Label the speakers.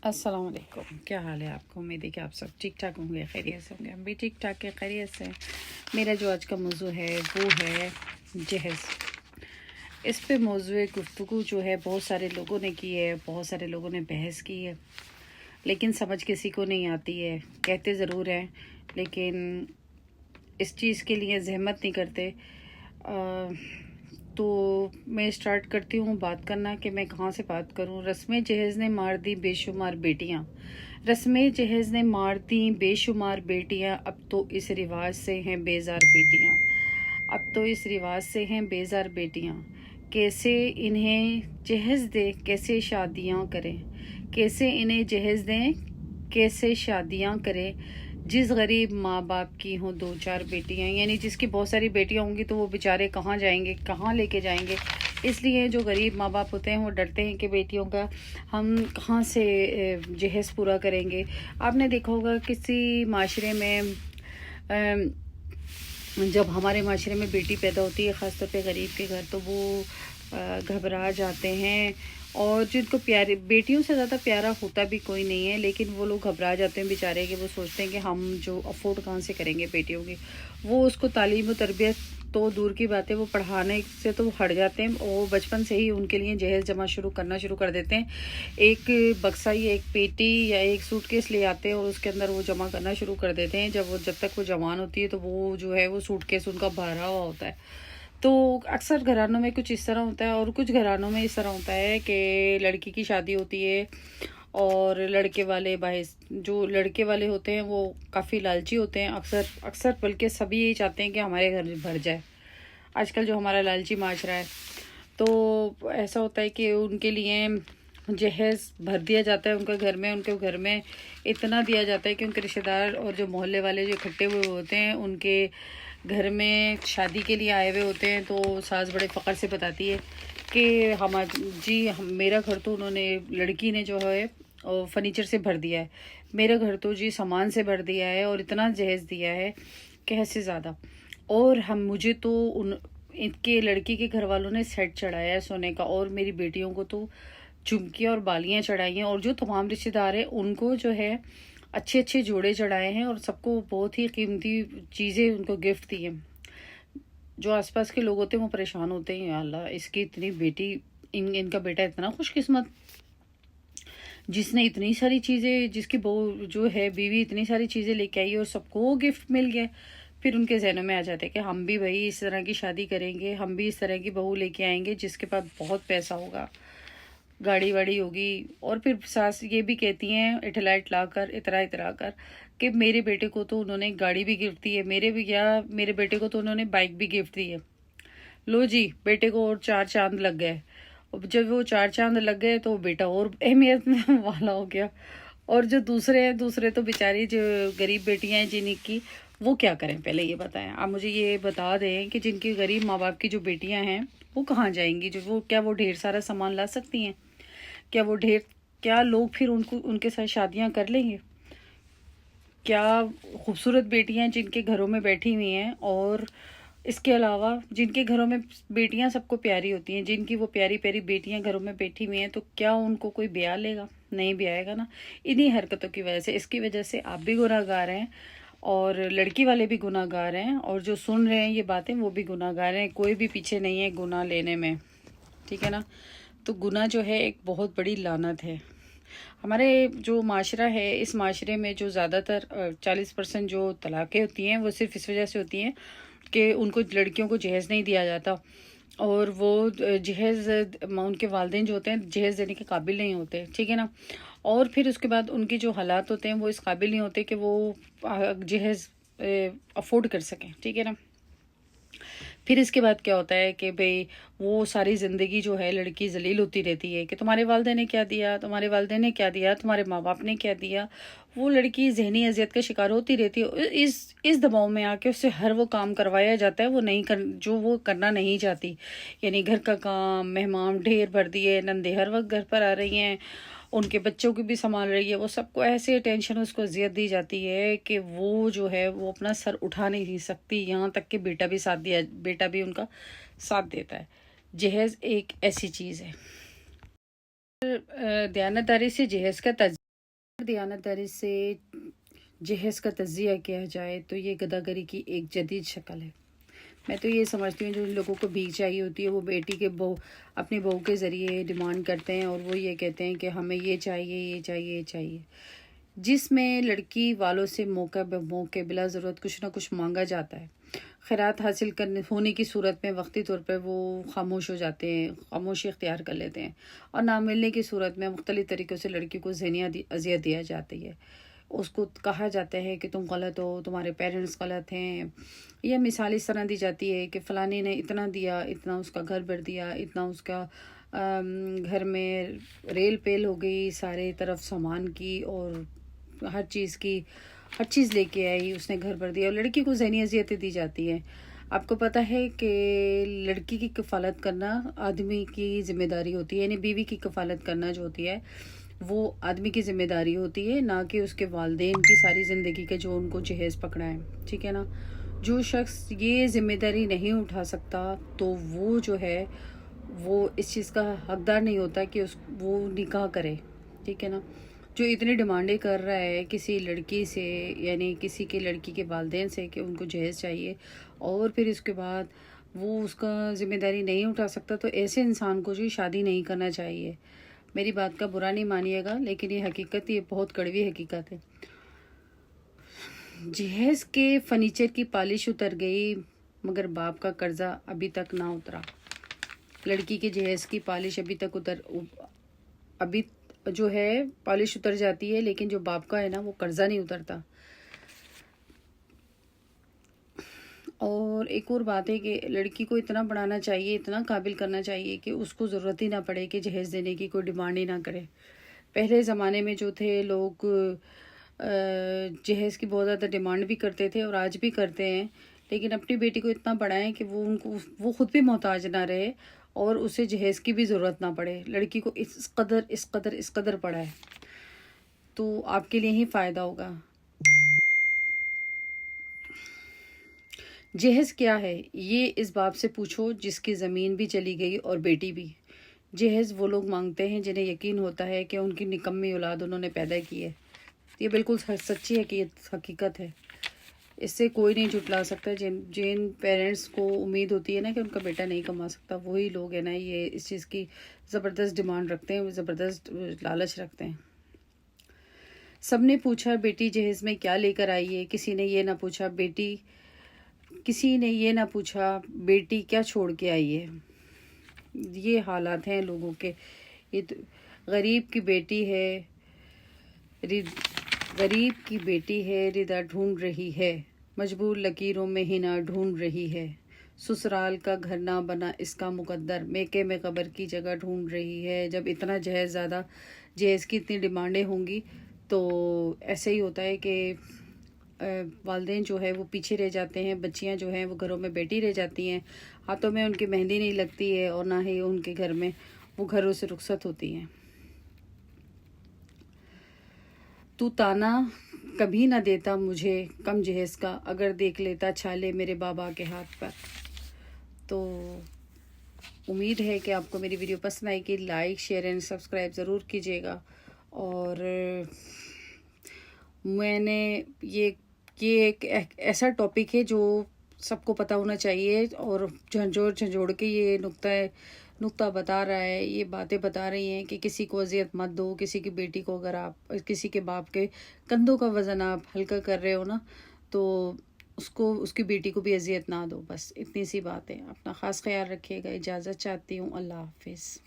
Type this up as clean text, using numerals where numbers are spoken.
Speaker 1: السلام علیکم، کیا حال ہے آپ کو؟ امید ہے کہ آپ سب ٹھیک ٹھاک ہوں گے، خیریت سے ہوں گے۔ ہم بھی ٹھیک ٹھاک ہے، خیریت سے۔ میرا جو آج کا موضوع ہے وہ ہے جہیز۔ اس پہ موضوع گفتگو جو ہے بہت سارے لوگوں نے کی ہے، بہت سارے لوگوں نے بحث کی ہے، لیکن سمجھ کسی کو نہیں آتی ہے۔ کہتے ضرور ہیں لیکن اس چیز کے لیے زحمت نہیں کرتے۔ تو میں سٹارٹ کرتی ہوں بات کرنا کہ میں کہاں سے بات کروں۔ رسم جہیز نے مار دی بے شمار بیٹیاں، رسم جہیز نے مار دی بے شمار بیٹیاں، اب تو اس رواج سے ہیں بیزار بیٹیاں، اب تو اس رواج سے ہیں بیزار بیٹیاں۔ کیسے انہیں جہیز دیں، کیسے شادیاں کریں، کیسے انہیں جہیز دیں، کیسے شادیاں کریں۔ جس غریب ماں باپ کی ہوں دو چار بیٹیاں، یعنی جس کی بہت ساری بیٹیاں ہوں گی تو وہ بیچارے کہاں جائیں گے، کہاں لے کے جائیں گے۔ اس لیے جو غریب ماں باپ ہوتے ہیں وہ ڈرتے ہیں کہ بیٹیوں کا ہم کہاں سے جہیز پورا کریں گے۔ آپ نے دیکھا ہوگا کسی معاشرے میں، جب ہمارے معاشرے میں بیٹی پیدا ہوتی ہے خاص طور پہ غریب کے گھر، تو وہ گھبرا جاتے ہیں، اور جن کو پیارے بیٹیوں سے زیادہ پیارا ہوتا بھی کوئی نہیں ہے، لیکن وہ لوگ گھبرا جاتے ہیں بیچارے، کہ وہ سوچتے ہیں کہ ہم جو افورڈ کہاں سے کریں گے بیٹیوں کی۔ وہ اس کو تعلیم و تربیت تو دور کی بات ہے، وہ پڑھانے سے تو ہٹ جاتے ہیں، اور بچپن سے ہی ان کے لیے جہیز جمع کرنا شروع کر دیتے ہیں۔ ایک بکسا یا ایک پیٹی یا ایک سوٹ کیس لے آتے ہیں اور اس کے اندر وہ جمع کرنا شروع کر دیتے ہیں۔ جب تک وہ جوان ہوتی ہے تو وہ جو ہے وہ سوٹ کیس ان کا بھرا ہوا ہوتا ہے۔ تو اکثر گھرانوں میں کچھ اس طرح ہوتا ہے، اور کچھ گھرانوں میں اس طرح ہوتا ہے کہ لڑکی کی شادی ہوتی ہے اور لڑکے والے جو لڑکے والے ہوتے ہیں وہ کافی لالچی ہوتے ہیں، اکثر بلکہ سبھی یہی چاہتے ہیں کہ ہمارے گھر بھر جائے۔ آج کل جو ہمارا لالچی معاشرہ ہے، تو ایسا ہوتا ہے کہ ان کے لیے جہیز بھر دیا جاتا ہے ان کے گھر میں اتنا دیا جاتا ہے کہ ان کے رشتہ دار اور جو محلے والے جو اکٹھے ہوئے ہوتے ہیں ان کے گھر میں شادی کے لیے آئے ہوئے ہوتے ہیں، تو ساس بڑے فخر سے بتاتی ہے کہ میرا گھر تو انہوں نے، لڑکی نے جو ہے فرنیچر سے بھر دیا ہے، میرا گھر تو سامان سے بھر دیا ہے، اور اتنا جہیز دیا ہے کہ حد سے زیادہ۔ اور مجھے تو ان کے لڑکی کے گھر والوں نے سیٹ چڑھایا ہے سونے کا، اور میری بیٹیوں کو تو جھمکیاں اور بالیاں چڑھائی ہیں، اور جو تمام رشتہ دار ہیں ان کو جو ہے اچھے اچھے جوڑے چڑھائے ہیں، اور سب کو بہت ہی قیمتی چیزیں ان کو گفٹ دی ہیں۔ جو آس پاس کے لوگ ہوتے ہیں وہ پریشان ہوتے ہیں، یا اللہ اس کی اتنی بیٹی، ان کا بیٹا اتنا خوش قسمت، جس نے اتنی ساری چیزیں، جس کی بہو جو ہے بیوی اتنی ساری چیزیں لے کے آئی اور سب کو گفٹ مل گیا۔ پھر ان کے ذہنوں میں آ جاتے کہ ہم بھی بھائی اس طرح کی شادی کریں گے، ہم بھی اس طرح کی بہو لے کے آئیں گے جس کے پاس بہت پیسہ ہوگا، گاڑی واڑی ہوگی۔ اور پھر ساس یہ بھی کہتی ہیں اٹھلا کر، اترا کر، کہ میرے بیٹے کو تو انہوں نے گاڑی بھی گفٹ دی ہے، میرے بیٹے کو تو انہوں نے بائک بھی گفٹ دی ہے۔ لو جی، بیٹے کو اور 4 چاند لگ گئے۔ جب وہ 4 چاند لگ گئے تو بیٹا اور اہمیت والا ہو گیا۔ اور جو دوسرے تو بیچاری جو غریب بیٹیاں ہیں جن کی، وہ کیا کریں؟ پہلے یہ بتائیں آپ مجھے، یہ بتا دیں کہ جن کی غریب ماں باپ کی جو بیٹیاں ہیں وہ کہاں جائیں گی؟ کیا وہ ڈھیر سارا سامان لا سکتی ہیں؟ کیا لوگ پھر ان کے ساتھ شادیاں کر لیں گے؟ کیا خوبصورت بیٹیاں جن کے گھروں میں بیٹھی ہوئی ہیں، اور اس کے علاوہ جن کے گھروں میں بیٹیاں سب کو پیاری ہوتی ہیں، جن کی وہ پیاری پیاری بیٹیاں گھروں میں بیٹھی ہوئی ہیں، تو کیا ان کو کوئی بیاہ لے گا؟ نہیں بیائے گا نا۔ انہی حرکتوں کی وجہ سے، اس کی وجہ سے آپ بھی گناہ گار ہیں، اور لڑکی والے بھی گناہ گار ہیں، اور جو سن رہے ہیں یہ باتیں وہ بھی گناہ گار ہیں۔ کوئی بھی پیچھے نہیں ہے گناہ لینے میں، ٹھیک ہے نا؟ تو گناہ جو ہے ایک بہت بڑی لعنت ہے۔ ہمارے جو معاشرہ ہے، اس معاشرے میں جو زیادہ تر 40% جو طلاقیں ہوتی ہیں وہ صرف اس وجہ سے ہوتی ہیں کہ ان کو لڑکیوں کو جہیز نہیں دیا جاتا، اور وہ جہیز ان کے والدین جو ہوتے ہیں جہیز دینے کے قابل نہیں ہوتے، ٹھیک ہے نا؟ اور پھر اس کے بعد ان کی جو حالات ہوتے ہیں وہ اس قابل نہیں ہوتے کہ وہ جہیز افورڈ کر سکیں، ٹھیک ہے نا؟ پھر اس کے بعد کیا ہوتا ہے کہ بھئی وہ ساری زندگی جو ہے لڑکی ذلیل ہوتی رہتی ہے کہ تمہارے والدین نے کیا دیا، تمہارے والدین نے کیا دیا، تمہارے ماں باپ نے کیا دیا۔ وہ لڑکی ذہنی اذیت کا شکار ہوتی رہتی ہے، اس دباؤ میں آ کے اس سے ہر وہ کام کروایا جاتا ہے جو وہ کرنا نہیں چاہتی، یعنی گھر کا کام، مہمان ڈھیر بھر دیے، نندے ہر وقت گھر پر آ رہی ہیں، ان کے بچوں کو بھی سنبھال رہی ہے، وہ سب کو ایسے ٹینشن اس کو اذیت دی جاتی ہے کہ وہ جو ہے وہ اپنا سر اٹھا نہیں سکتی، یہاں تک کہ بیٹا بھی ان کا ساتھ دیتا ہے۔ جہیز ایک ایسی چیز ہے، دیانتداری سے جہیز کا دیانتداری سے جہیز کا تجزیہ کیا جائے تو یہ گداگری کی ایک جدید شکل ہے۔ میں تو یہ سمجھتی ہوں جو ان لوگوں کو بھیک چاہیے ہوتی ہے وہ بیٹی کے اپنی بہو کے ذریعے ڈیمانڈ کرتے ہیں اور وہ یہ کہتے ہیں کہ ہمیں یہ چاہیے یہ چاہیے یہ چاہیے، جس میں لڑکی والوں سے موقع بے موقع بلا ضرورت کچھ نہ کچھ مانگا جاتا ہے۔ خیرات حاصل ہونے کی صورت میں وقتی طور پر وہ خاموش ہو جاتے ہیں، خاموشی اختیار کر لیتے ہیں، اور نہ ملنے کی صورت میں مختلف طریقوں سے لڑکی کو ذہنی اذیت دیا جاتی ہے۔ اس کو کہا جاتا ہے کہ تم غلط ہو، تمہارے پیرنٹس غلط ہیں، یا مثال اس طرح دی جاتی ہے کہ فلانی نے اتنا دیا، اتنا اس کا گھر بھر دیا، اتنا اس کا گھر میں ریل پیل ہو گئی سارے طرف سامان کی، اور ہر چیز لے کے آئی، اس نے گھر بھر دیا، اور لڑکی کو ذہنی اذیتیں دی جاتی ہیں۔ آپ کو پتہ ہے کہ لڑکی کی کفالت کرنا آدمی کی ذمہ داری ہوتی ہے، یعنی بیوی کی کفالت کرنا جو ہوتی ہے وہ آدمی کی ذمہ داری ہوتی ہے، نہ کہ اس کے والدین کی ساری زندگی کا جو ان کو جہیز پکڑا ہے، ٹھیک ہے نا۔ جو شخص یہ ذمہ داری نہیں اٹھا سکتا تو وہ جو ہے وہ اس چیز کا حقدار نہیں ہوتا کہ وہ نکاح کرے، ٹھیک ہے نا۔ جو اتنی ڈیمانڈیں کر رہا ہے کسی لڑکی سے، یعنی کسی کے لڑکی کے والدین سے کہ ان کو جہیز چاہیے، اور پھر اس کے بعد وہ اس کا ذمہ داری نہیں اٹھا سکتا، تو ایسے انسان کو جو شادی نہیں کرنا چاہیے۔ میری بات کا برا نہیں مانیے گا، لیکن یہ حقیقت، یہ بہت کڑوی حقیقت ہے۔ جہیز کے فرنیچر کی پالش اتر گئی مگر باپ کا قرضہ ابھی تک نہ اترا۔ لڑکی کے جہیز کی پالش ابھی جو ہے پالش اتر جاتی ہے، لیکن جو باپ کا ہے نا وہ قرضہ نہیں اترتا۔ اور ایک اور بات ہے کہ لڑکی کو اتنا پڑھانا چاہیے، اتنا قابل کرنا چاہیے کہ اس کو ضرورت ہی نہ پڑے کہ جہیز دینے کی کوئی ڈیمانڈ ہی نہ کرے۔ پہلے زمانے میں جو تھے لوگ جہیز کی بہت زیادہ ڈیمانڈ بھی کرتے تھے اور آج بھی کرتے ہیں، لیکن اپنی بیٹی کو اتنا پڑھائیں کہ وہ خود بھی محتاج نہ رہے اور اسے جہیز کی بھی ضرورت نہ پڑے۔ لڑکی کو اس قدر پڑھائے تو آپ کے لیے ہی فائدہ ہوگا۔ جہیز کیا ہے یہ اس باپ سے پوچھو جس کی زمین بھی چلی گئی اور بیٹی بھی۔ جہیز وہ لوگ مانگتے ہیں جنہیں یقین ہوتا ہے کہ ان کی نکمی اولاد انہوں نے پیدا کی ہے۔ یہ بالکل سچی حقیقت ہے، اس سے کوئی نہیں جھٹلا سکتا۔ جن پیرنٹس کو امید ہوتی ہے نا کہ ان کا بیٹا نہیں کما سکتا، وہی لوگ ہیں نا یہ اس چیز کی زبردست ڈیمانڈ رکھتے ہیں، زبردست لالچ رکھتے ہیں۔ سب نے پوچھا بیٹی جہیز میں کیا لے کر آئی ہے، کسی نے یہ نہ پوچھا بیٹی کیا چھوڑ کے آئی ہے۔ یہ حالات ہیں لوگوں کے۔ غریب کی بیٹی ہے ردا ڈھونڈ رہی ہے، مجبور لکیروں میں ہنا ڈھونڈ رہی ہے، سسرال کا گھر نہ بنا اس کا مقدر، میکے میں قبر کی جگہ ڈھونڈ رہی ہے۔ جب اتنا جہیز کی اتنی ڈیمانڈیں ہوں گی تو ایسے ہی ہوتا ہے کہ والدین جو ہے وہ پیچھے رہ جاتے ہیں، بچیاں جو ہیں وہ گھروں میں بیٹھی رہ جاتی ہیں، ہاتھوں میں ان کی مہندی نہیں لگتی ہے اور نہ ہی ان کے گھر میں وہ گھروں سے رخصت ہوتی ہیں۔ تو تانا کبھی نہ دیتا مجھے کم جہیز کا، اگر دیکھ لیتا چھالے میرے بابا کے ہاتھ پر۔ تو امید ہے کہ آپ کو میری ویڈیو پسند آئے گی۔ لائک شیئر اینڈ سبسکرائب ضرور کیجیے گا۔ اور میں نے یہ ایک ایسا ٹاپک ہے جو سب کو پتہ ہونا چاہیے، اور جھنجھوڑ کے یہ نقطہ بتا رہا ہے، یہ باتیں بتا رہی ہیں کہ کسی کو اذیت مت دو۔ کسی کی بیٹی کو اگر آپ کسی کے باپ کے کندھوں کا وزن آپ ہلکا کر رہے ہو نا تو اس کی بیٹی کو بھی اذیت نہ دو، بس اتنی سی بات ہے۔ اپنا خاص خیال رکھیے گا، اجازت چاہتی ہوں، اللہ حافظ۔